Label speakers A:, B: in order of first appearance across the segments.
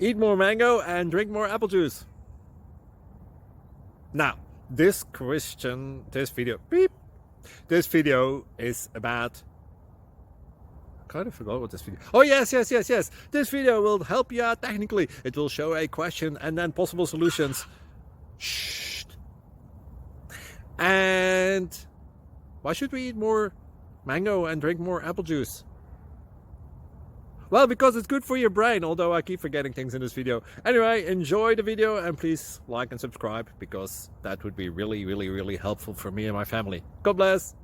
A: Eat more mango and drink more apple juice. Now, this video is about, I kind of forgot what this video. Oh, yes. This video will help you out technically. It will show a question and then possible solutions. Shh. And why should we eat more mango and drink more apple juice? Well, because it's good for your brain, although I keep forgetting things in this video. Anyway, enjoy the video and please like and subscribe, because that would be really helpful for me and my family. God bless.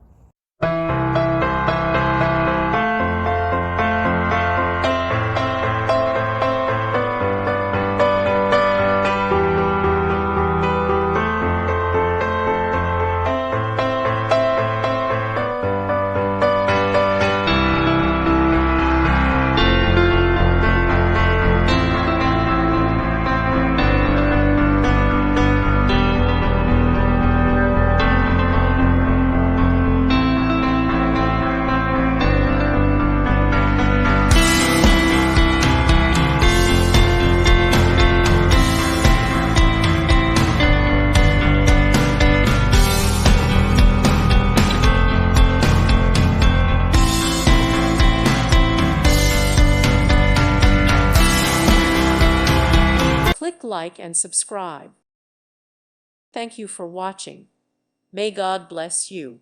B: Click like and subscribe. Thank you for watching. May God bless you.